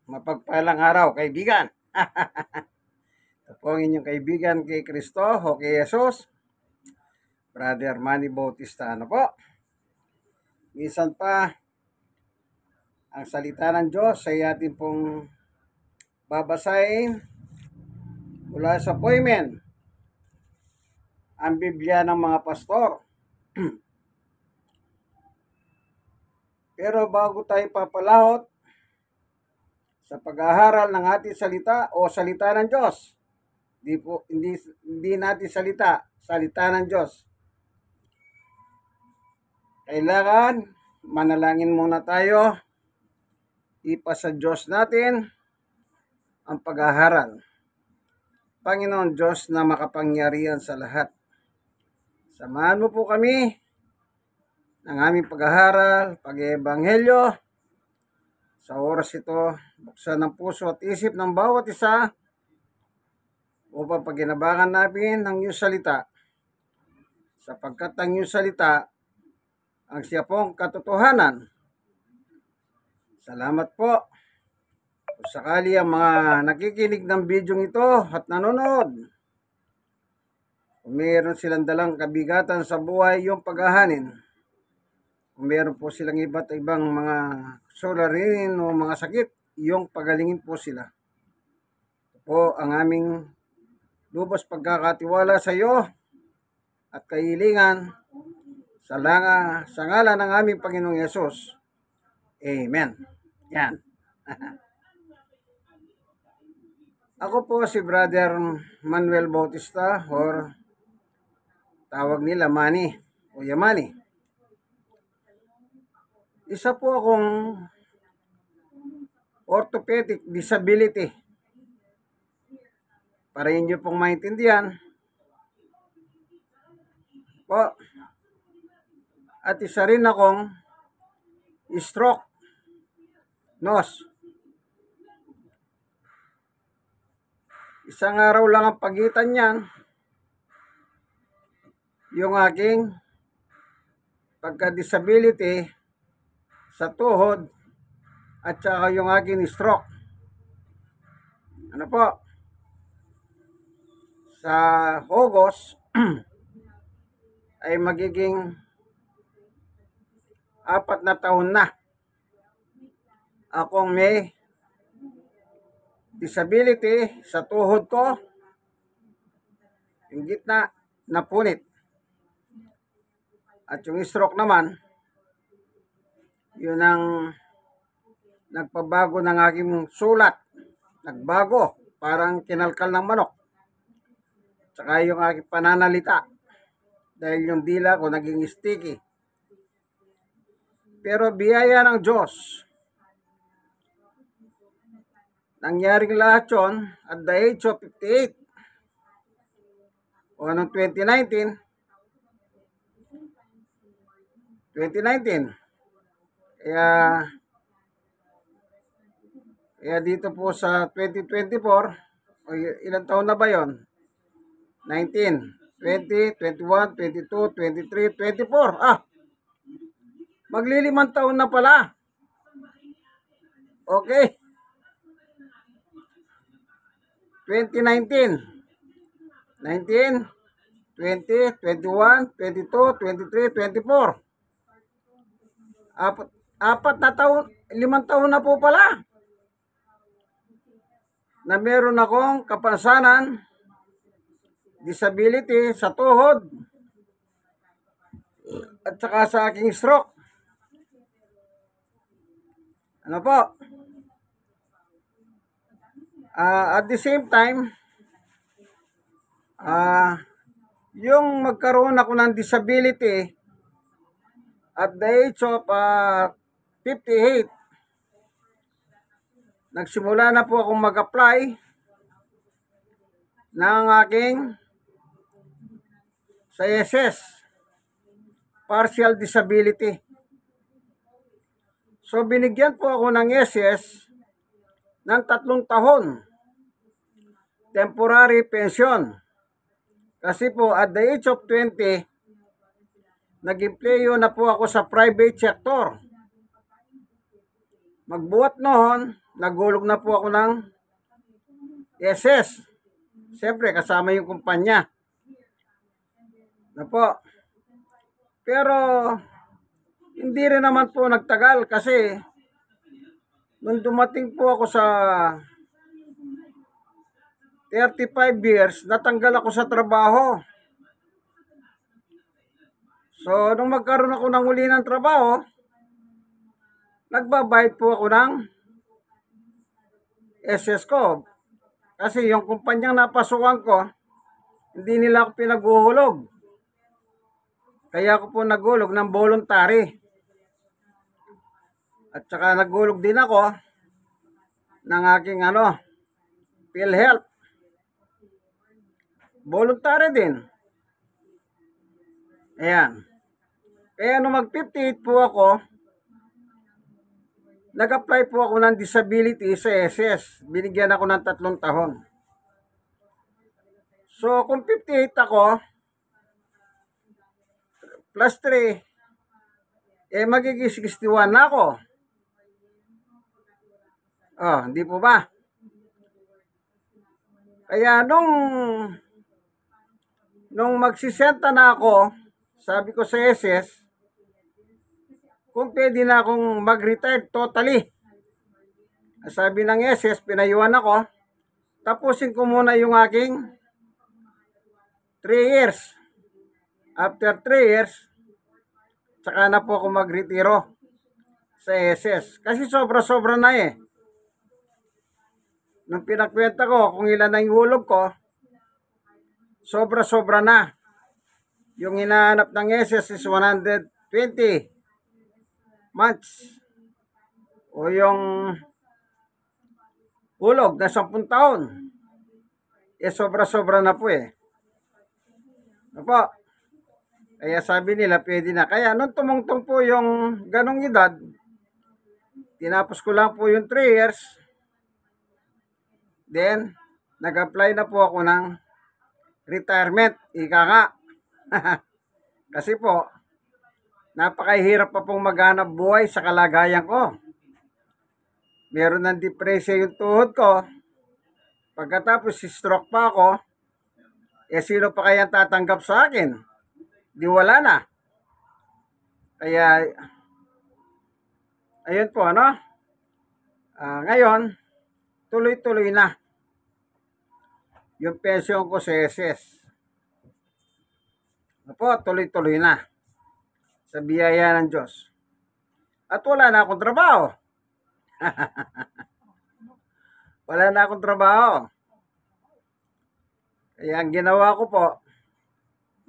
Mapagpalang araw, kaibigan. Ito po ang inyong kaibigan kay Kristo o kay Jesus, Brother Manny Bautista. Ano po? Minsan pa, ang salita ng Diyos ay atin pong babasahin mula sa poemen, ang Biblia ng mga pastor. Pero bago tayo papalahot sa pag-aaral ng ating salita o salita ng Diyos, hindi natin salita ng Diyos. Kailangan manalangin muna tayo, ipasa Diyos natin ang pag-aaral. Panginoon Diyos na makapangyarihan sa lahat, samahan mo po kami ng aming pag-aaral, pag-ebanghelyo. Sa oras ito, buksan ang puso at isip ng bawat isa upang paginabangan namin ang iyong salita, sapagkat ang iyong salita ang siya pong katotohanan. Salamat po. Kung sakali ang mga nakikinig ng video ito at nanonood, kung mayroon silang dalang kabigatan sa buhay yung paghahanin, kung mayroon po silang iba't ibang mga suliranin o mga sakit, yung pagalingin po sila. Ito po ang aming lubos pagkakatiwala sa iyo at kahilingan sa ngalan ng aming Panginoong Yesus. Amen. Yan. Ako po si Brother Manuel Bautista, or tawag nila Manny o Yamani. Isa po akong orthopedic disability. Para inyo pong maintindihan po. At isa rin akong stroke nose. Isang araw lang ang pagitan niyan, yung aking pagka-disability sa tuhod at saka yung aking stroke. Ano po? Sa August ay magiging 4 na taon na akong may disability sa tuhod ko, yung gitna napunit. At yung stroke naman, yun ang nagpabago ng aking sulat. Nagbago, parang kinalkal ng manok. Tsaka yung aking pananalita, dahil yung dila ko naging sticky. Pero biyaya ng Diyos, nangyaring lahat yun at the age of 58 o anong 2019 kaya dito po sa 2024 o ilang taon na ba yon? 19, 20, 21, 22, 23, 24. Maglilimang taon na pala. Okay. 2019, 19, 20, 21, 22, 23, 24. Apat na taon, 5 taon na po pala na meron akong kapansanan, disability sa tuhod at saka sa aking stroke. Ano po? At the same time, yung magkaroon ako ng disability at the age of 58, nagsimula na po akong mag-apply ng aking sa SS, partial disability. So binigyan po ako ng SS ng 3 taon temporary pension. Kasi po at the age of 20, nag-employo na po ako sa private sector. Magbuhat noon, nagulog na po ako ng SS. Siyempre, kasama yung kumpanya. Na po. Pero, hindi rin naman po nagtagal kasi nung dumating po ako sa 35 years, natanggal ako sa trabaho. So, nung magkaroon ako ng uli ng trabaho, nagbabayad po ako ng SS ko. Kasi yung kumpanyang napasukan ko, hindi nila ako pinaguhulog. Kaya ako po nagulog ng voluntary. At saka nagulog din ako ng aking PhilHealth. Voluntary din. Ayan. Kaya nung mag-58 po ako, nag-apply po ako ng disability sa SS. Binigyan ako ng 3 taon. So, kung 58 ako, plus 3, magiging 61 na ako. Oh, hindi po ba? Kaya nung magsisenta na ako, sabi ko sa SS, kung pwede na akong mag-retire totally. Sabi ng SS, pinayuhan ako, tapusin ko muna yung aking 3 years. After 3 years, saka na po ako magretiro sa SS. Kasi sobra-sobra na eh. Nung pinakwenta ko kung ilan na yung hulog ko, sobra-sobra na. Yung hinahanap ng SS is 120 months. O yung hulog na 10 taon. Sobra-sobra na po eh. Opo. Kaya sabi nila pwede na. Kaya nung tumungtong po yung ganong edad, tinapos ko lang po yung 3 years. Then, nag-apply na po ako ng retirement. Ika nga. Kasi po, napakahirap pa pong maghanap buhay sa kalagayan ko. Meron ng depresya yung tuhod ko. Pagkatapos, stroke pa ako. Sino pa kaya tatanggap sa akin? Di wala na. Kaya, ayun po, ngayon, tuloy-tuloy na yung pension ko sa SS. Tuloy-tuloy na sa biyaya ng Diyos. At wala na akong trabaho. Wala na akong trabaho. Kaya ang ginawa ko po,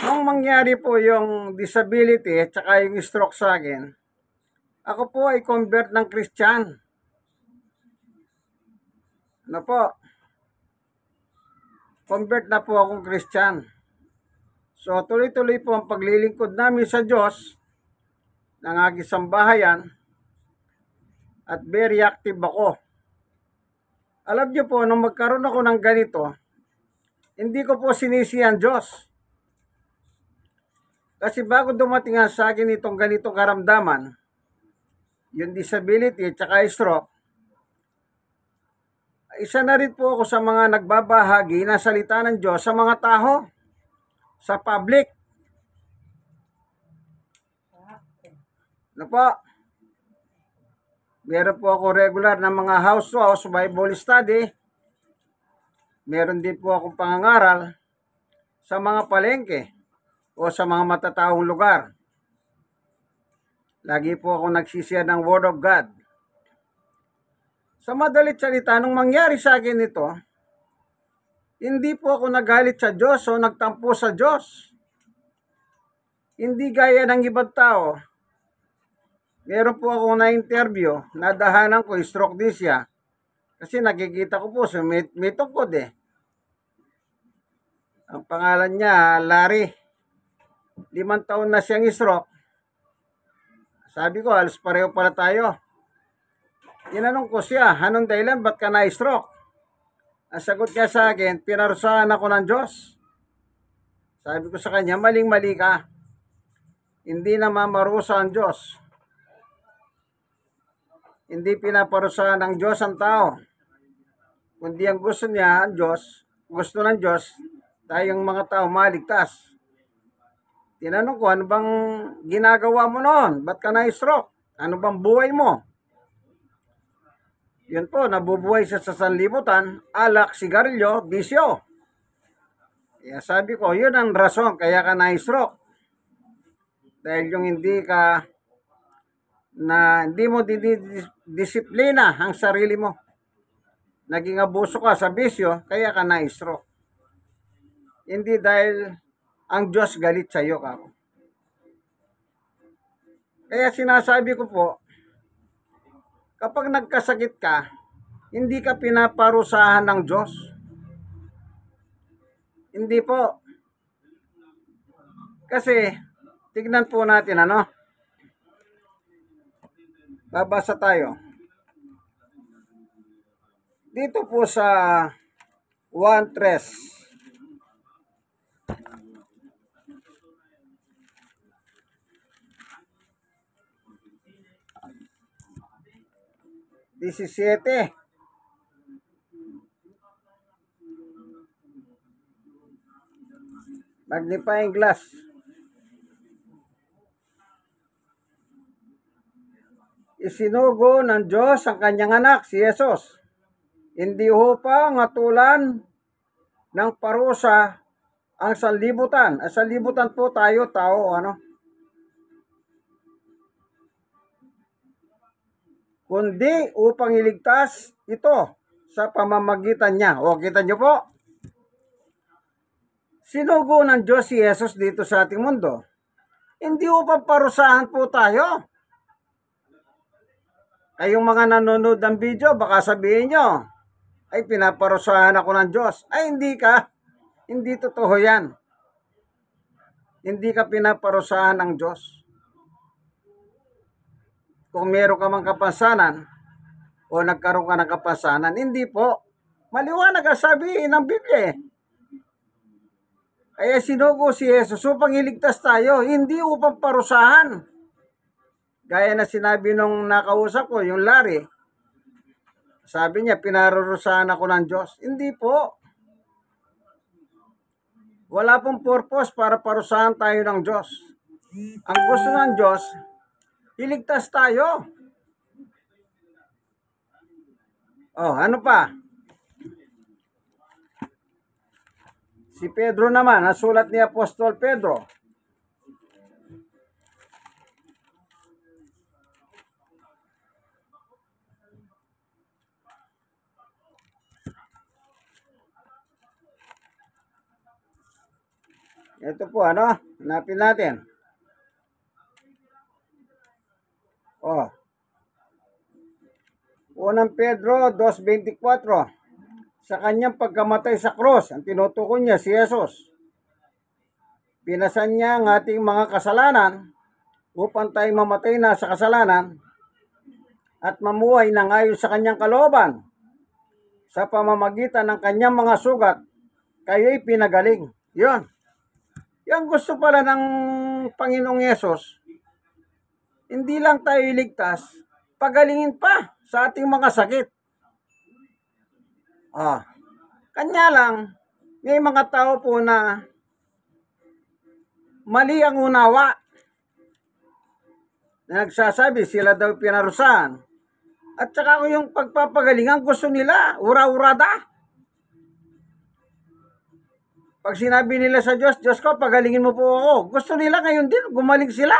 nung mangyari po yung disability at saka yung stroke sa akin, ako po ay convert ng Christian. Convert na po akong Christian. So, tuloy-tuloy po ang paglilingkod namin sa Diyos ng aking sambahayan at very active ako. Alam niyo po, nung magkaroon ako ng ganito, hindi ko po sinisi ang Diyos. Kasi bago dumating sa akin itong ganitong karamdaman, yung disability at saka stroke, isa na rin po ako sa mga nagbabahagi na salita ng Diyos sa mga tao, sa public. Meron po ako regular na mga house Bible study. Meron din po akong pangangaral sa mga palengke o sa mga matataong lugar. Lagi po ako nagsishare ng Word of God. Sa madalit salita, nung mangyari sa akin ito, hindi po ako nagalit sa Diyos o nagtampo sa Diyos. Hindi gaya ng ibang tao. Meron po ako na-interview, nadahanan ko, stroke din siya. Kasi nakikita ko po, may tungkod eh. Ang pangalan niya, Larry. 5 taon na siyang stroke. Sabi ko, halos pareho pala tayo. Tinanong ko siya, anong dahilan, ba't ka na-stroke? Ang sagot niya sa akin, pinarusahan ako ng Diyos. Sabi ko sa kanya, maling-mali ka. Hindi naman marusa ang Diyos. Hindi pinaparusahan ng Diyos ang tao. Kundi ang gusto niya, ang Diyos, gusto ng Diyos, tayong mga tao maligtas. Tinanong ko, ano bang ginagawa mo noon? Ba't ka na-stroke? Ano bang buhay mo? Yun po, nabubuhay siya sa sanlibutan, alak, sigarilyo, bisyo. Kaya sabi ko, yun ang rason kaya ka na-stroke. Dahil yung hindi mo disiplina ang sarili mo. Naging abuso ka sa bisyo, kaya ka na-stroke. Hindi dahil ang Diyos galit sa iyo kako. Kaya sinasabi ko po, kapag nagkasakit ka, hindi ka pinaparusahan ng Diyos. Hindi po. Kasi, tignan po natin ano. Babasa tayo. Dito po sa 1:3. 17. Magnifying glass. Isinugo ng Diyos ang kanyang anak, si Jesus. Hindi upang ngatulan ng parusa ang sanlibutan. Ang sanlibutan po tayo, tao, kundi upang iligtas ito sa pamamagitan niya. O, kita niyo po? Sinugo ng Diyos si Jesus dito sa ating mundo. Hindi upang parusahan po tayo. Kayong mga nanonood ng video, baka sabihin nyo, ay pinaparusahan ako ng Diyos. Ay, hindi ka. Hindi totoo yan. Hindi ka pinaparusahan ng Diyos. Kung meron ka mang kapansanan o nagkaroon ka ng kapansanan, hindi po. Maliwanag ang sabi ng Biblia. Kaya sinugo si Jesus upang iligtas tayo, hindi upang parusahan. Gaya na sinabi nung nakausap ko, yung Larry, sabi niya, pinarurusahan ako ng Diyos. Hindi po. Wala pong purpose para parusahan tayo ng Diyos. Ang gusto ng Diyos, iligtas tayo. Oh, ano pa? Si Pedro naman, ang sulat ni Apostol Pedro. Ito po, hanapin natin. Oh. Unang Pedro 2:24. Sa kanyang pagkamatay sa krus, ang tinutukoy niya si Jesus. Pinasan niya ang ating mga kasalanan upang tayo mamatay na sa kasalanan at mamuhay ng ayon sa kanyang kalooban. Sa pamamagitan ng kanyang mga sugat, kayo'y pinagaling. Yun. Yung gusto pala ng Panginoong Yesus, hindi lang tayo iligtas, pagalingin pa sa ating mga sakit. Kanya lang, may mga tao po na mali ang unawa. Na nagsasabi, sila daw pinarusahan. At saka yung pagpapagalingan, gusto nila, ura-urada. Pag sinabi nila sa Diyos, Diyos ko, pagalingin mo po ako. Gusto nila ngayon din, gumaling sila.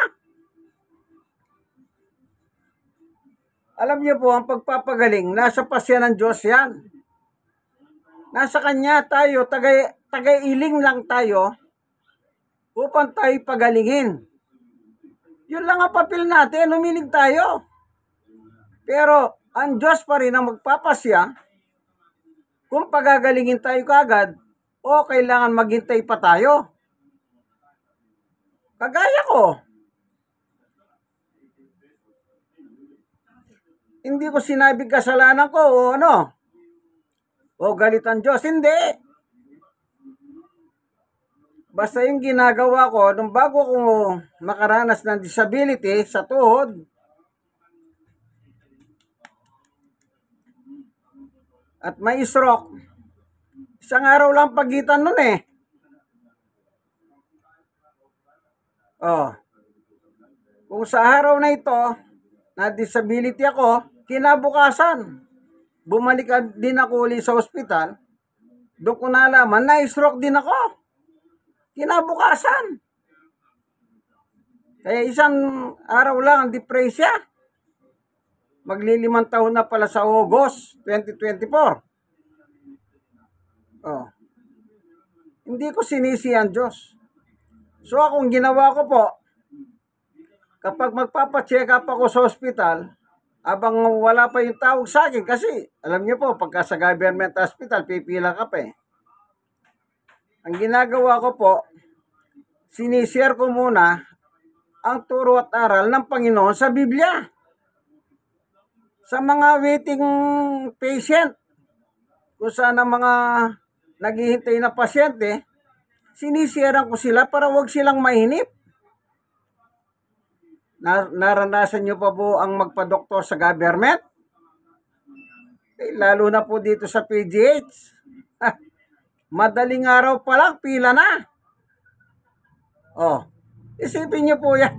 Alam niyo po, ang pagpapagaling, nasa pasya ng Diyos yan. Nasa Kanya tayo, tagay-iling lang tayo upang tayo pagalingin. Yun lang ang papel natin, umiling tayo. Pero ang Diyos pa rin ang magpapasya kung pagagalingin tayo kagad o kailangan maghintay pa tayo. Kagaya ko. Hindi ko sinabi kasalanan ko o galit ang Diyos. Hindi. Basta yung ginagawa ko, nung bago ko makaranas ng disability sa tuhod, at may stroke. Isang araw lang pagitan nun eh. Oh. Kung sa araw na ito, na disability ako, kinabukasan, bumalik din ako ulit sa ospital, doon ko nalaman na stroke din ako. Kinabukasan. Kaya isang araw lang ang depresya. Maglilimang taon na pala sa August 2024. Oh. Hindi ko sinisi ang Diyos. So akong ginawa ko po, kapag magpapacheck up ako sa ospital, abang wala pa yung tawag sa akin, kasi alam niyo po, pagka sa government hospital, pipila ka pa eh. Ang ginagawa ko po, sinishare ko muna ang turo at aral ng Panginoon sa Biblia. Sa mga waiting patient, kung saan ang mga naghihintay na pasyente, sinisiyaran ko sila para wag silang mahinip. Naranasan nyo pa po ang magpa-doktor sa government? Eh, lalo na po dito sa PGH. Madaling araw pa lang, pila na. Oh, isipin nyo po yan.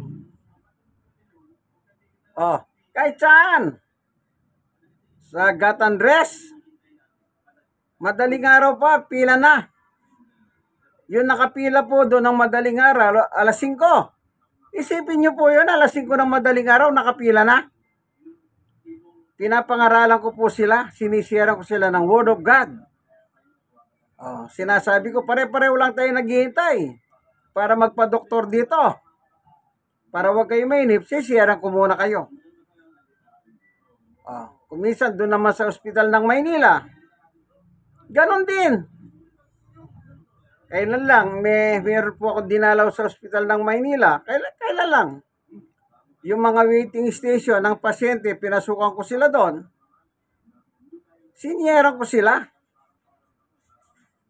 Oh, kahit saan. Sa Gatandres, madaling araw pa, pila na. Yung nakapila po doon ng madaling araw, alas 5. Isipin nyo po yun, alas 5 ng madaling araw, nakapila na. Pinapangaralan ko po sila, sinisiyaran ko sila ng Word of God. Oh, sinasabi ko, pare-pareho lang tayo naghihintay para magpa-doktor dito. Para wag kayo mainip, sisiyaran ko muna kayo. Oh, kuminsan doon naman sa ospital ng Maynila, ganon din. Kailan lang, meron po ako dinalaw sa ospital ng Maynila. Kailan lang. Yung mga waiting station ng pasyente, pinasukan ko sila doon. Sinyeran ko sila.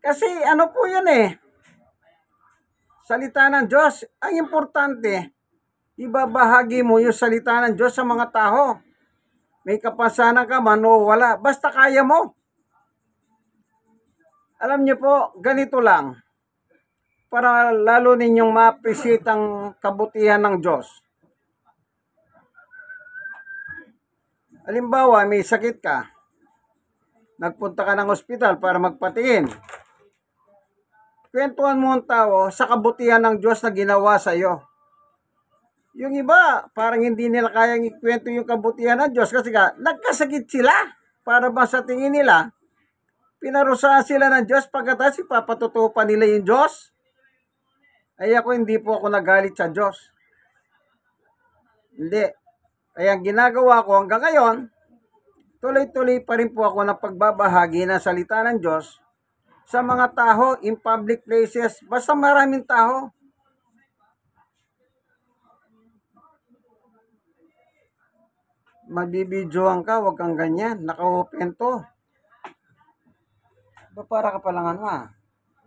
Kasi ano po yan eh. Salita ng Diyos. Ang importante, ibabahagi mo yung salita ng Diyos sa mga tao. May kapansanan ka man o wala. Basta kaya mo. Alam niyo po, ganito lang. Para lalo ninyong ma-appreciate ang kabutihan ng Diyos. Halimbawa, may sakit ka. Nagpunta ka ng ospital para magpatingin. Kwentuhan mo ang tao sa kabutihan ng Diyos na ginawa sa iyo. Yung iba, parang hindi nila kayang ikwento yung kabutihan ng Diyos kasi nagkasakit sila. Para ba sa tingin nila, pinarusahan sila ng Diyos pagkatapos ipapatutuo pa nila yung Diyos? Ay ako, hindi po ako nagalit sa Diyos. Hindi. Kaya ang ginagawa ko hanggang ngayon, tuloy-tuloy pa rin po ako ng pagbabahagi ng salita ng Diyos sa mga tao in public places, basta maraming tao. Mabibidyoan ka, wag kang ganyan, naka-open to. Ba para ka palang ano ah?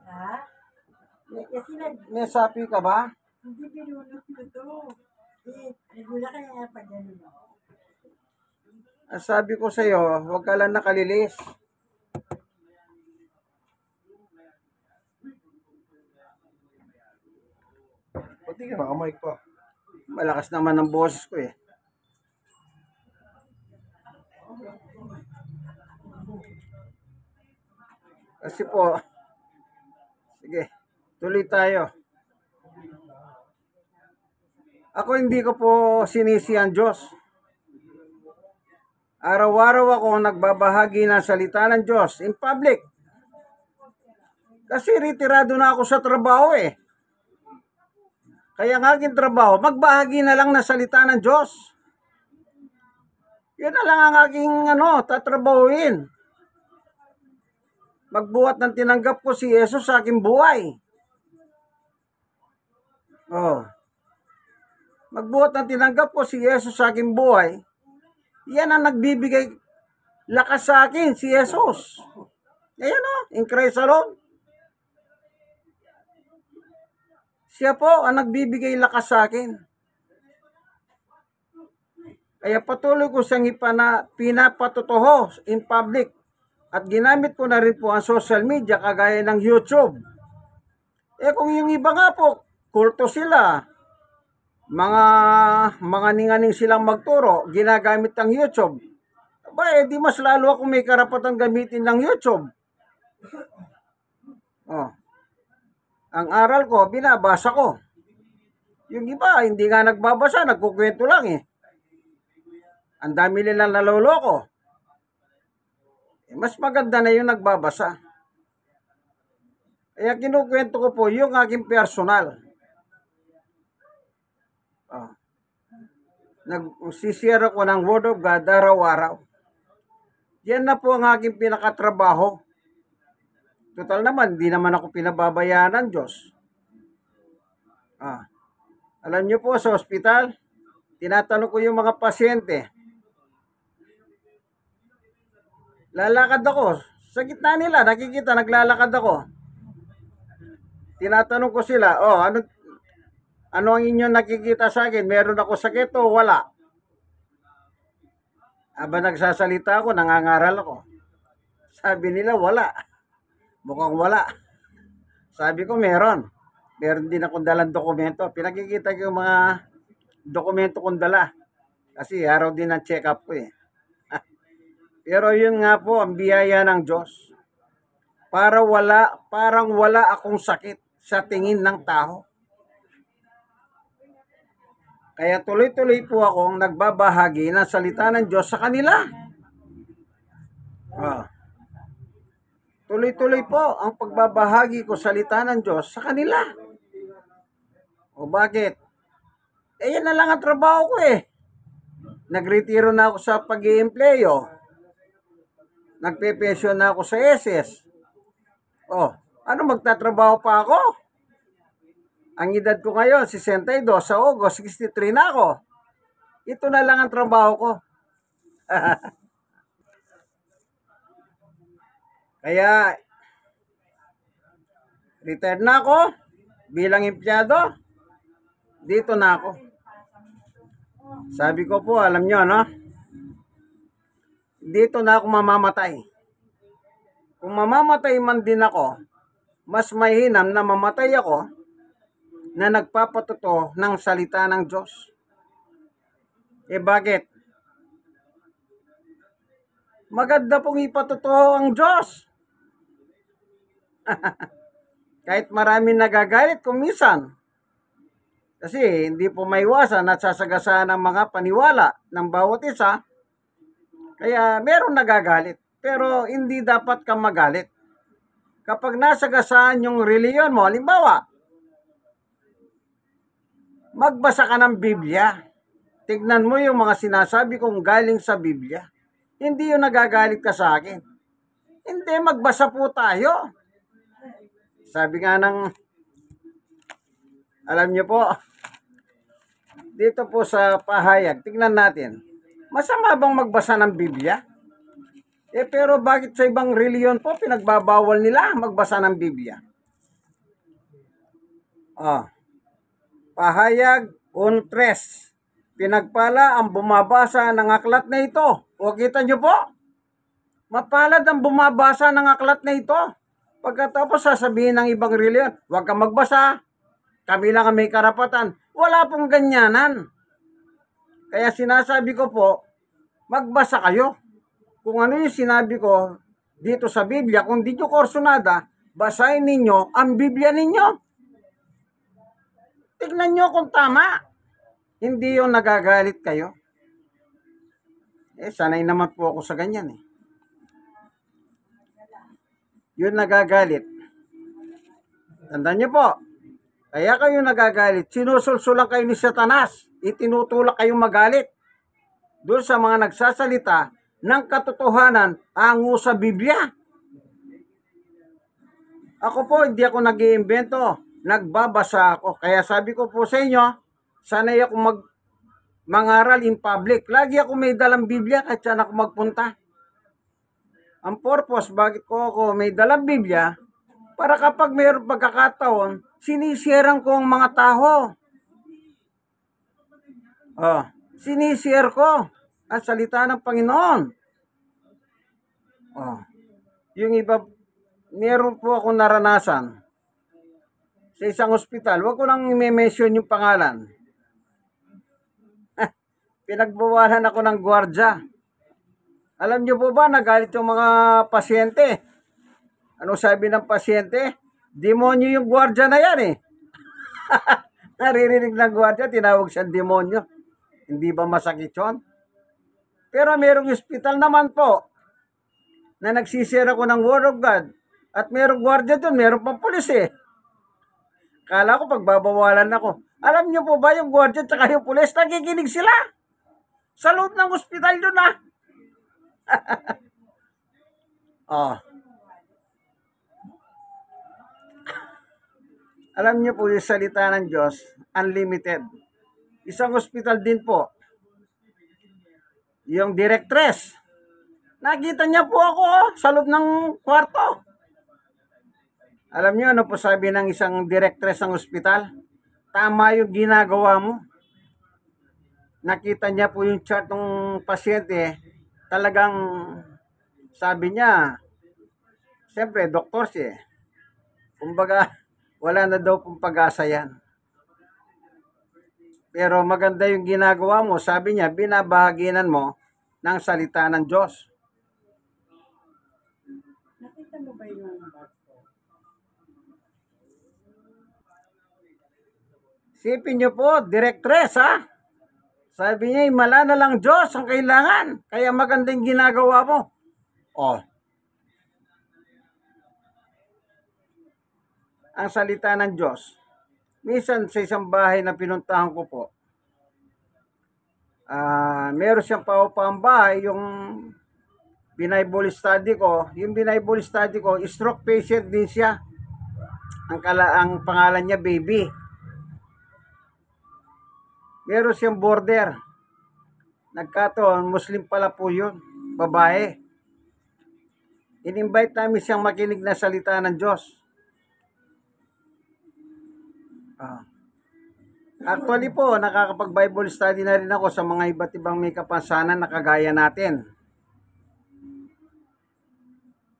Ha? Kasi May sapi ka ba? hindi pinulot ko to. Nagula ka na pa gano'n. Ang sabi ko sa'yo, wag ka lang nakalilis. Pati ka naka-mic pa. Malakas naman ang boses ko eh. Kasi po, sige, tuloy tayo. Ako hindi ko po sinisi ang Diyos. Araw-araw ako nagbabahagi ng salita ng Diyos in public. Kasi retirado na ako sa trabaho eh. Kaya ang aking trabaho, magbahagi na lang ng salita ng Diyos. Yun na lang ang aking tatrabahuin. Magbuhat ng tinanggap ko si Jesus sa aking buhay. Oh. Magbuhat ng tinanggap ko si Jesus sa aking buhay. Yan ang nagbibigay lakas sa akin, si Jesus. Ayan in Christ alone. Siya po ang nagbibigay lakas sa akin. Kaya patuloy ko siyang pinapatutuho in public At ginamit ko na rin po ang social media kagaya ng YouTube. Kung yung iba nga po, kulto sila, mga ninganing silang magturo, ginagamit ang YouTube. Di mas lalo ako may karapatan gamitin ng YouTube. Ang aral ko, binabasa ko. Yung iba, hindi nga nagbabasa, nagkukwento lang eh. Ang dami nilang naloloko. Mas maganda na yung nagbabasa. Kaya kinukwento ko po yung aking personal. Nagsishare ako ng Word of God araw-araw. Yan na po ang aking pinakatrabaho. Total naman, di naman ako pinababayaan ng Diyos. Alam niyo po, sa ospital, tinatanong ko yung mga pasyente. Lalakad ako. Sa gitna nila, nakikita, naglalakad ako. Tinatanong ko sila, ano ang inyong nakikita sa akin? Meron ako sakit o wala? Aba nagsasalita ako, nangangaral ako. Sabi nila, wala. Mukhang wala. Sabi ko, meron. Meron din akong dalang dokumento. Pinakikita ko yung mga dokumento kong dala. Kasi araw din ang check-up ko eh. Pero yun nga po, ang biyaya ng Diyos. Parang wala akong sakit sa tingin ng tao. Kaya tuloy-tuloy po akong nagbabahagi ng salita ng Diyos sa kanila. Tuloy-tuloy po ang pagbabahagi ko salita ng Diyos sa kanila. Bakit? Yan na lang ang trabaho ko eh. Nagretiro na ako sa pag-iempleyo. Nagpe-pension na ako sa SS. Ano magtatrabaho pa ako? Ang edad ko ngayon, 62, sa August, 63 na ako. Ito na lang ang trabaho ko. Kaya, retired na ako bilang empleyado. Dito na ako. Sabi ko po, alam nyo, no? Dito na ako mamamatay. Kung mamamatay man din ako, mas mahinam na mamatay ako na nagpapatuto ng salita ng Diyos. Bakit? Maganda pong ipatutuo ang Diyos. Kahit maraming nagagalit kung minsan. Kasi hindi po maiwasan at sasagasaan ng mga paniwala ng bawat isa. Kaya meron nagagalit. Pero hindi dapat kang magalit. Kapag nasagasaan yung reliyon mo, halimbawa, magbasa ka ng Biblia. Tignan mo yung mga sinasabi kong galing sa Biblia. Hindi yung nagagalit ka sa akin. Hindi, magbasa po tayo. Sabi nga alam niyo po, dito po sa pahayag, tignan natin. Masama bang magbasa ng Biblia? Pero bakit sa ibang reliyon po, pinagbabawal nila magbasa ng Biblia? Pahayag 1:3. Pinagpala ang bumabasa ng aklat na ito. Kita nyo po? Mapalad ang bumabasa ng aklat na ito. Pagkatapos sasabihin ng ibang reliyon, huwag kang magbasa. Kami lang ang may karapatan. Wala pong ganyanan. Kaya sinasabi ko po, magbasa kayo. Kung ano yung sinabi ko dito sa Biblia, kung di nyo kursunada, basahin ninyo ang Biblia ninyo. Tignan nyo kung tama. Hindi yung nagagalit kayo. Sanay naman po ako sa ganyan eh. Yun nagagalit. Tandaan nyo po, kaya kayo nagagalit, sinusulsulan kayo ni Satanas, itinutulak kayong magalit. Doon sa mga nagsasalita ng katotohanan tango sa Biblia. Ako po, hindi ako nag-iimbento, nagbabasa ako. Kaya sabi ko po sa inyo, sanay ako mangaral in public. Lagi ako may dalang Biblia kahit saan ako magpunta. Ang purpose, bakit ko ako may dalang Biblia, para kapag mayroong pagkakataon, sinishare ko ang mga tao. Sinishare ko ang salita ng Panginoon. Yung iba, meron po akong naranasan sa isang ospital. Huwag ko nang i-mention yung pangalan. Pinagbawalan ako ng gwardya. Alam niyo po ba, nagalit yung mga pasyente. Ano sabi ng pasyente? Demonyo yung gwardya na yan eh. Naririnig ng gwardya, tinawag siyang demonyo. Hindi ba masakit yun? Pero merong ospital naman po na nagsisira ko ng Word of God at merong gwardya doon, meron pang pulis eh. Kala ko pagbabawalan ako. Alam niyo po ba yung gwardya at yung pulis, nakikinig sila sa loob ng ospital doon ah. Oh. Alam niyo po yung salita ng Diyos, unlimited. Isang ospital din po, yung directress. Nakita niya po ako sa loob ng kwarto. Alam niyo ano po sabi ng isang directress ng ospital? Tama yung ginagawa mo. Nakita niya po yung chart ng pasyente. Talagang sabi niya, siyempre doktor siya. Kumbaga, wala na daw pong pag-asa yan. Pero maganda yung ginagawa mo. Sabi niya, binabahaginan mo ng salita ng Diyos. Nakita mo ba yung bag ko? Sipin niyo po, directress ha. Sabi niya, mala na lang Diyos ang kailangan. Kaya magandang ginagawa mo. Oh. Ang salita ng Diyos. Minsan sa isang bahay na pinuntahan ko po, meron siyang paupang bahay, yung Bible study ko, stroke patient din siya. Ang pangalan niya, baby. Meron siyang border. Nagkataon, Muslim pala po yun, babae. In-invite namin siyang makinig na salita ng Diyos. Actually po, nakakapag-Bible study na rin ako sa mga iba't ibang may kapansanan na kagaya natin.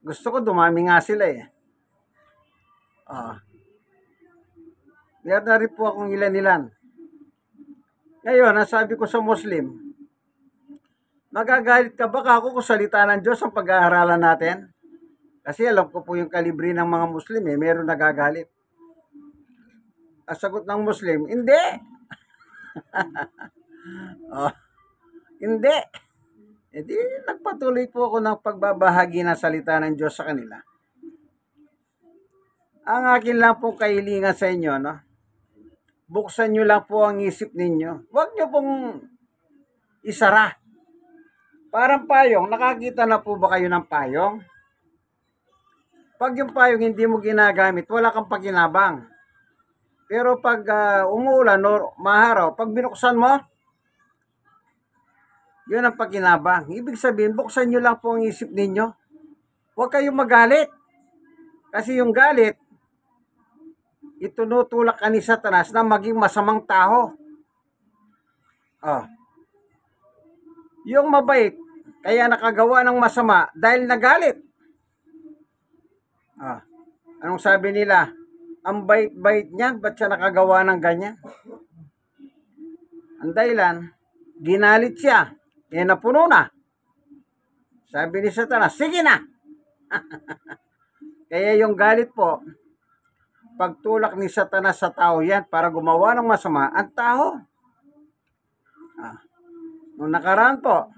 Gusto ko dumami nga sila eh. Meron na rin po akong ilan-ilan. Ngayon, nasabi ko sa Muslim, magagalit ka ba ako kung salita ng Diyos ang pag-aaralan natin? Kasi alam ko po yung kalibre ng mga Muslim eh, meron nagagalit. Ang sagot ng Muslim, hindi. Hindi. E di, nagpatuloy po ako ng pagbabahagi ng salita ng Diyos sa kanila. Ang akin lang po kahilingan sa inyo, no? Buksan nyo lang po ang isip ninyo. Huwag nyo pong isara. Parang payong, nakakita na po ba kayo ng payong? Pag yung payong hindi mo ginagamit, wala kang pakinabang. Pero pag umuulan o maharaw, pag binuksan mo, yun ang pakinabang. Ibig sabihin, buksan nyo lang po ang isip ninyo. Huwag kayong magalit. Kasi yung galit, itunutulak ka ni Satanas na maging masamang tao. Yung mabait, kaya nakagawa ng masama dahil nagalit. Anong sabi nila? Ang bait-bait niya, ba't siya nakagawa ng ganyan? Ang dahilan, ginalit siya. Napuno na. Sabi ni Satanas, sige na. Kaya yung galit po, pagtulak ni Satanas sa tao yan para gumawa ng masama, ang tao. Nung nakaraan po,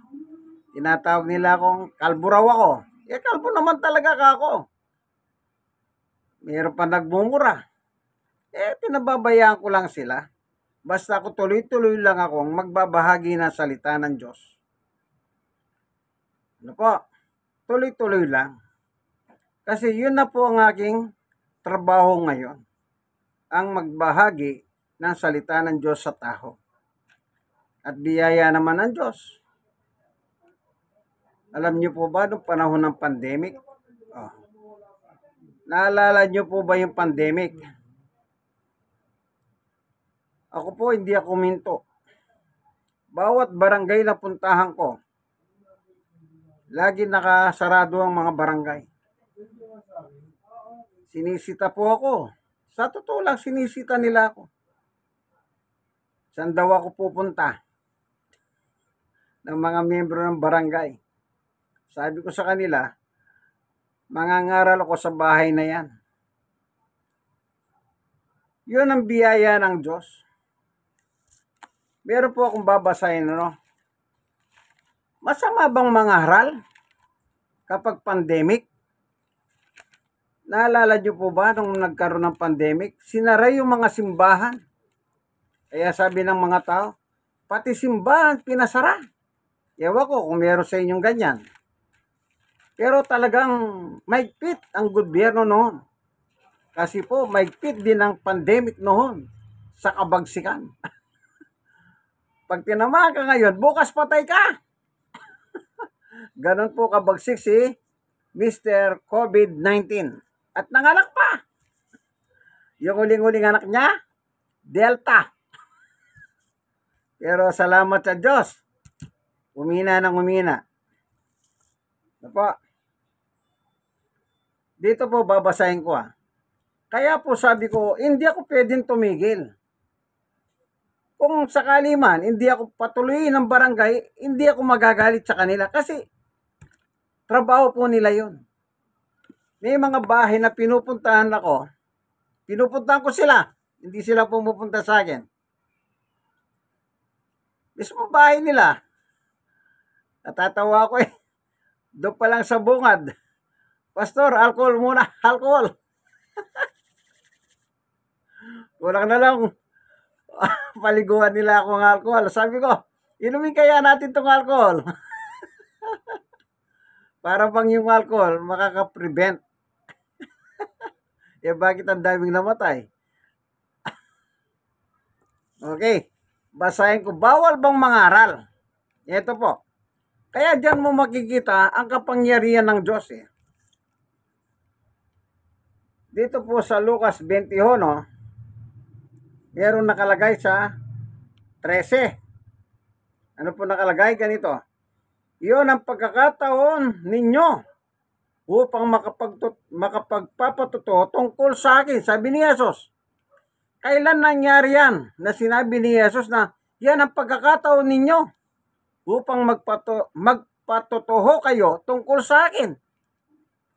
tinatawag nila akong kalbo raw ako. Kalbo naman talaga ako. Meron pa nagmumura. Pinababayaan ko lang sila. Basta ako tuloy-tuloy lang akong magbabahagi ng salita ng Diyos. Ano po? Tuloy-tuloy lang. Kasi yun na po ang aking trabaho ngayon. Ang magbahagi ng salita ng Diyos sa tao. At biyaya naman ng Diyos. Alam niyo po ba noong panahon ng pandemic? Naalala niyo po ba yung pandemic? Ako po, hindi ako minto. Bawat barangay na puntahan ko, lagi nakasarado ang mga barangay. sinisita po ako. Sa totoo lang, sinisita nila ako. Saan daw ako pupunta? Ng mga miyembro ng barangay. Sabi ko sa kanila, mangangaral ako sa bahay na yan. Yun ang biyaya ng Diyos. Meron po akong babasahin, ano? Masama bang mangaral kapag pandemic? Naalala niyo po ba nung nagkaroon ng pandemic? Sinara yung mga simbahan. Kaya sabi ng mga tao, pati simbahan pinasara. Ewan ko kung meron sa inyong ganyan. Pero talagang maigpit ang gobyerno noon. Kasi po, maigpit din ang pandemic noon sa kabagsikan. Pag tinamaan ka ngayon, bukas patay ka. Ganon po kabagsik si Mr. COVID-19. At nanganak pa. Yung uling-uling anak niya, Delta. Pero salamat sa Diyos. Umina ng umina. Ano po? Dito po babasahin ko . Kaya po sabi ko, hindi ako pwedeng tumigil. Kung sakali man, hindi ako patuloy ng barangay, hindi ako magagalit sa kanila. Kasi, trabaho po nila yun. May mga bahay na pinupuntahan ako, pinupuntahan ko sila. Hindi sila pumupunta sa akin. Mismo bahay nila. Natatawa ko . Doon pa lang sa bungad. Pastor, alcohol muna. Alcohol. Kulang na lang paliguan nila ako ng alcohol. Sabi ko, inumin kaya natin tong alcohol. Para bang yung alcohol makaka-prevent. Bakit ang daming namatay? Okay. Basahin ko, bawal bang mangaral? Ito po. Kaya dyan mo makikita ang kapangyarihan ng Diyos . Dito po sa Lucas 21, meron nakalagay sa 13. Ano po nakalagay? Ganito. Iyon ang pagkakataon ninyo upang makapagpapatuto tungkol sa akin. Sabi ni Jesus. Kailan nangyari yan na sinabi ni Jesus na yan ang pagkakataon ninyo upang magpatutuho kayo tungkol sa akin?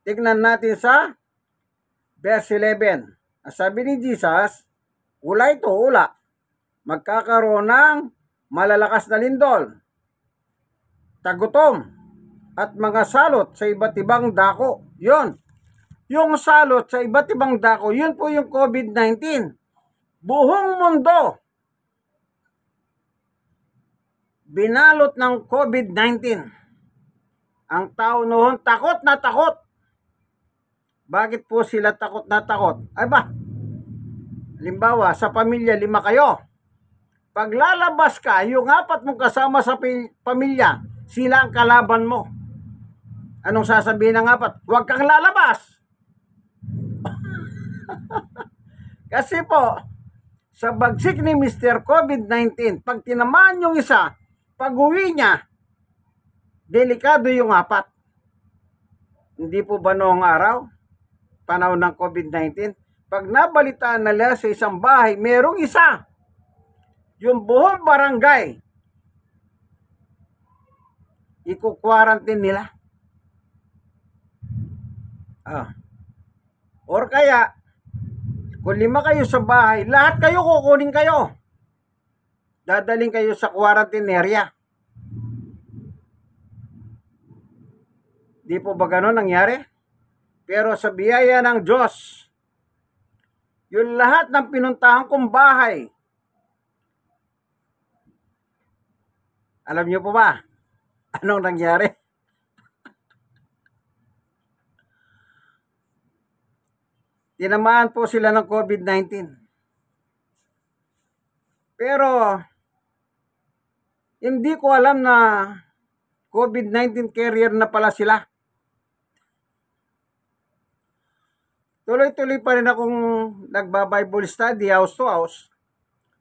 Tignan natin sa verse 11. Sabi ni Jesus, ula ito, ula. Magkakaroon ng malalakas na lindol, tagutom, at mga salot sa iba't ibang dako. Yun. Yung salot sa iba't ibang dako, yun po yung COVID-19. Buong mundo binalot ng COVID-19. Ang tao noon takot na takot. Bakit po sila takot na takot? Ay ba, halimbawa sa pamilya 5 kayo. Pag lalabas ka, yung 4 mong kasama sa pamilya, sila ang kalaban mo. Anong sasabihin ng 4? Huwag kang lalabas. Kasi po, sa bagsik ni Mr. COVID-19, pag tinamaan yung isa, pag uwi niya, delikado yung 4. Hindi po ba noong araw, panahon ng COVID-19, pag nabalitaan nila sa isang bahay, merong isa, yung buong barangay, iko-quarantine nila. Or kaya, kung 5 kayo sa bahay, lahat kayo kukunin kayo. Dadaling kayo sa quarantine area. Di po ba ganun nangyari? Pero sa biyaya ng Diyos, yung lahat ng pinuntahan kong bahay, alam niyo po ba, anong nangyari? Tinamaan po sila ng COVID-19. Pero, hindi ko alam na COVID-19 carrier na pala sila. Tuloy-tuloy pa rin akong nagba-Bible study house to house.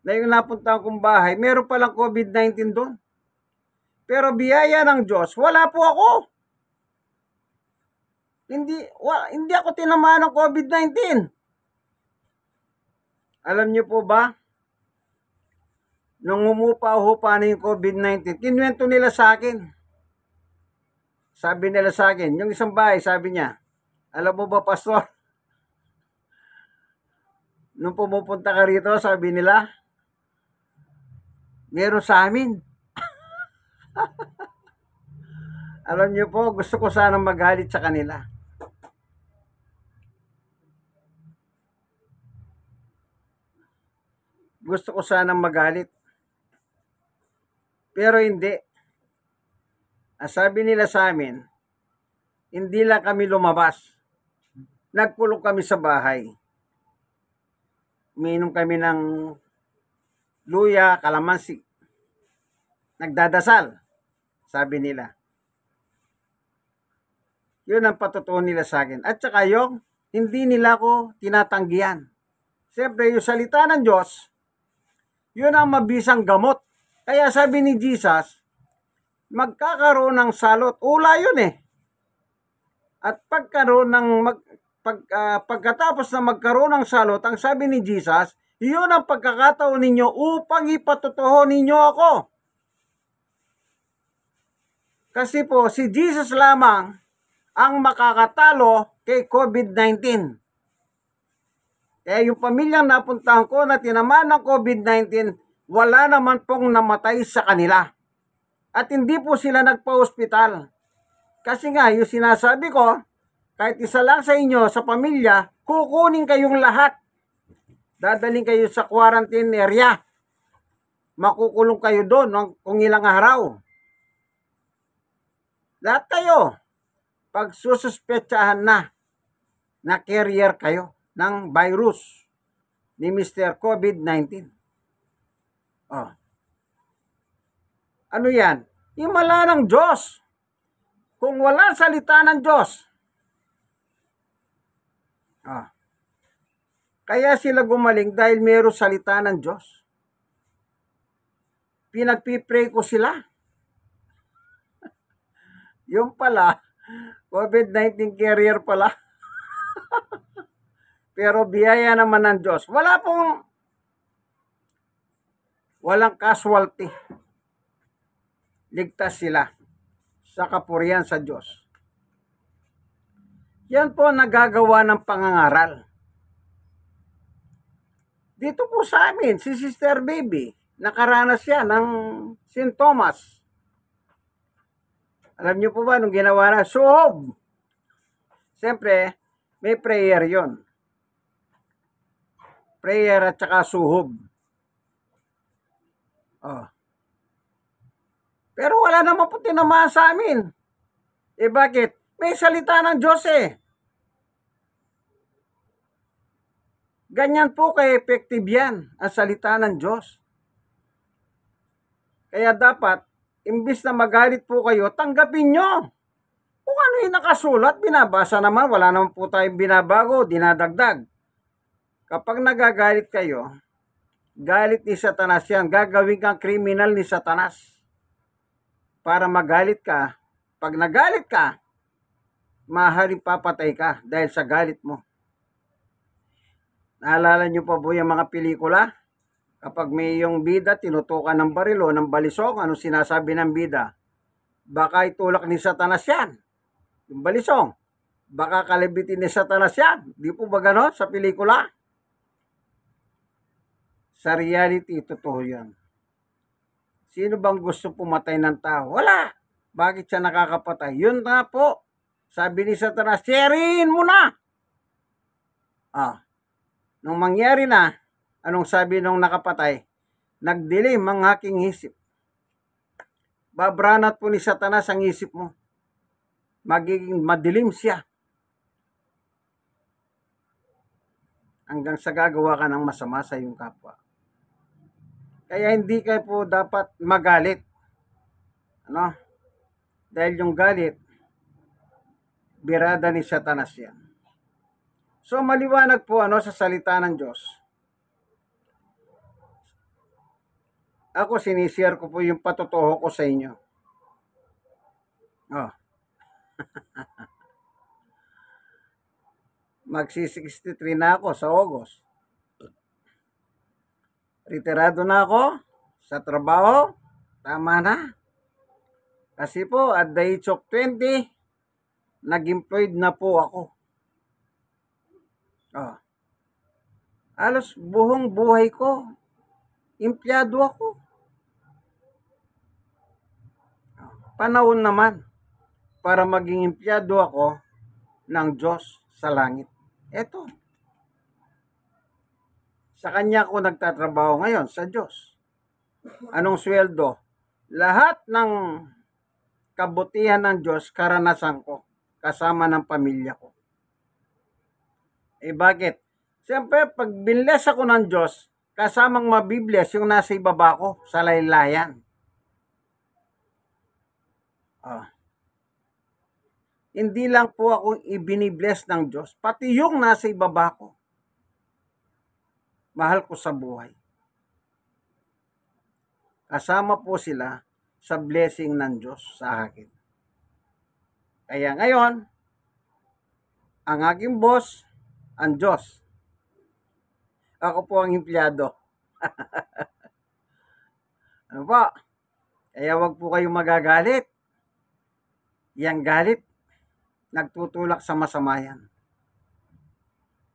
Na yung napunta akong bahay, meron palang COVID-19 doon. Pero biyaya ng Diyos, wala po ako. Hindi ako tinamaan ng COVID-19. Alam niyo po ba, nung umupa-hupa na yung COVID-19, kinuwento nila sa akin. Sabi nila sa akin, yung isang bahay, sabi niya, alam mo ba, pastor, nung pumupunta ka rito, sabi nila, meron sa amin. Alam niyo po, gusto ko sanang magalit sa kanila. Gusto ko sanang magalit. Pero hindi. Ang sabi nila sa amin, hindi lang kami lumabas. Nagkulong kami sa bahay. Uminom kami ng luya, kalamansi. Nagdadasal, sabi nila. Yun ang patutuon nila sa akin. At saka yung, hindi nila ako tinatanggihan. Siyempre, yung salita ng Diyos, yun ang mabisang gamot. Kaya sabi ni Jesus, magkakaroon ng salot. Ula yun eh. At pagkatapos na magkaroon ng salot, ang sabi ni Jesus, yun ang pagkakataon ninyo upang ipatutuho ninyo ako. Kasi po, si Jesus lamang ang makakatalo kay COVID-19. Kaya yung pamilyang napuntahan ko na tinamaan ng COVID-19, wala naman pong namatay sa kanila. At hindi po sila nagpa-hospital. Kasi nga, yung sinasabi ko, kahit isa lang sa inyo, sa pamilya, kukunin kayong lahat. Dadaling kayo sa quarantine area. Makukulong kayo doon kung ilang araw. Lahat kayo, pag sususpetsahan na carrier kayo ng virus ni Mr. COVID-19. Oh. Ano yan? Himala ng Diyos. Kung wala salita ng Diyos. Oh. Kaya sila gumaling dahil mayroong salita ng Diyos. Pinagpipray ko sila. Yung pala, COVID-19 carrier pala. Pero biyaya naman ng Diyos. Walang casualty. Ligtas sila sa kapurihan sa Diyos. Yan po nagagawa ng pangangaral. Dito po sa amin, si Sister Baby, nakaranas siya ng sintomas. Alam niyo po ba, nung ginawa na, suhob. Siyempre, may prayer yon. Prayer at saka suhob. Oh. Pero wala naman po tinamaan sa amin. Eh bakit? May salita ng Diyos eh. Ganyan po ka-effective yan, ang salita ng Diyos. Kaya dapat, imbis na magalit po kayo, tanggapin nyo. Kung ano yung nakasulat, binabasa naman, wala naman po tayong binabago, dinadagdag. Kapag nagagalit kayo, galit ni Satanas yan, gagawin kang kriminal ni Satanas. Para magalit ka, pag nagalit ka, maaaring papatay ka dahil sa galit mo. Naalala nyo pa po yung mga pelikula? Kapag may yung bida, tinutukan ng barilo, ng balisong, anong sinasabi ng bida? Baka itulak ni Satanas yan. Yung balisong. Baka kalibitin ni Satanas yan. Di po ba gano'n sa pelikula? Sa reality, totoo yan. Sino bang gusto pumatay ng tao? Wala. Bakit siya nakakapatay? Yun na po. Sabi ni Satanas, sharein mo na. Nung mangyari na, anong sabi nung nakapatay? Nagdilim ang aking isip. Babranat po ni Satanas ang isip mo. Magiging madilim siya. Hanggang sa gagawa ka ng masama sa iyong kapwa. Kaya hindi kayo po dapat magalit. Ano? Dahil yung galit, birada ni Satanas yan. So maliwanag po sa salita ng Diyos. Ako sinishare ko po yung patutuho ko sa inyo. Magsi-63 na ako sa August. Retirado na ako sa trabaho. Tama na. Kasi po, at the age of 20, nag-employed na po ako. Oh. Alos buong buhay ko, empleyado ako. Panahon naman para maging empleyado ako ng Diyos sa langit. Eto. Sa Kanya ako nagtatrabaho ngayon, sa Diyos. Anong sweldo? Lahat ng kabutihan ng Diyos, karanasan ko, kasama ng pamilya ko. Eh bakit? Siyempre, pag binless ako ng Diyos, kasamang mabibless yung nasa ibaba ko sa laylayan. Hindi lang po ako ibinibless ng Diyos, pati yung nasa ibaba ko. Mahal ko sa buhay. Kasama po sila sa blessing ng Diyos sa akin. Kaya ngayon, ang aking boss, ang Diyos. Ako po ang empleyado. Ano po? Kaya wag po kayong magagalit. Yang galit, nagtutulak sa masama yan.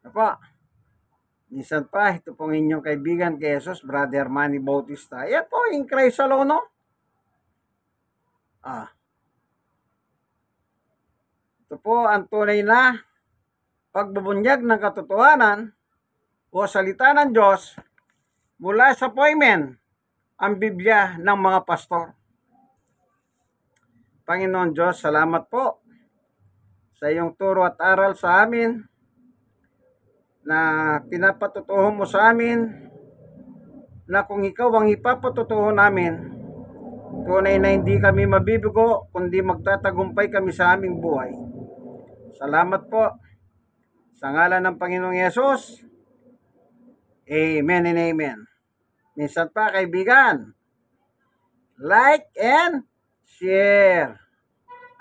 Ano po? Minsan pa, ito pong inyong kaibigan kay Jesus, Brother Manny Bautista. Yan po, in Christ alone, no? Ito po ang tunay na pagbubunyag ng katotohanan o salita ng Diyos mula sa poemen, ang Biblia ng mga pastor. Panginoon Diyos, salamat po sa iyong turo at aral sa amin na pinapatutuho mo sa amin na kung ikaw ang ipapatutuho namin, tunay na hindi kami mabibigo kundi magtatagumpay kami sa aming buhay. Salamat po sa ngalan ng Panginoong Yesus. Amen and amen. Minsan pa kaibigan, like and share.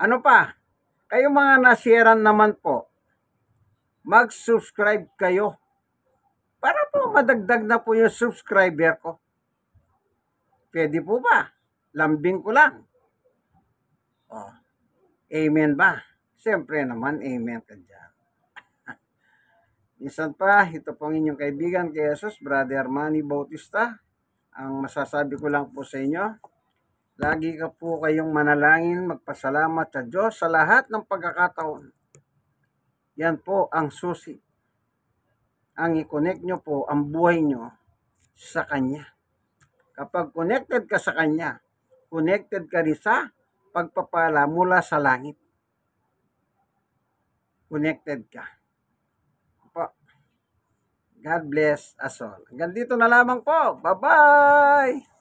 Ano pa? Kayo mga nasharean naman po, mag-subscribe kayo para po madagdag na po yung subscriber ko. Pwede po ba? Lambing ko lang. Amen ba? Siyempre naman, amen ka dyan. Minsan pa, ito pong inyong kaibigan kay Jesus, Brother Manny Bautista. Ang masasabi ko lang po sa inyo, lagi ka po kayong manalangin, magpasalamat sa Diyos sa lahat ng pagkakataon. Yan po ang susi. Ang i-connect nyo po ang buhay nyo sa Kanya. Kapag connected ka sa Kanya, connected ka rin sa pagpapala mula sa langit. Connected ka. God bless us all. Hanggang dito na lamang po. Bye-bye!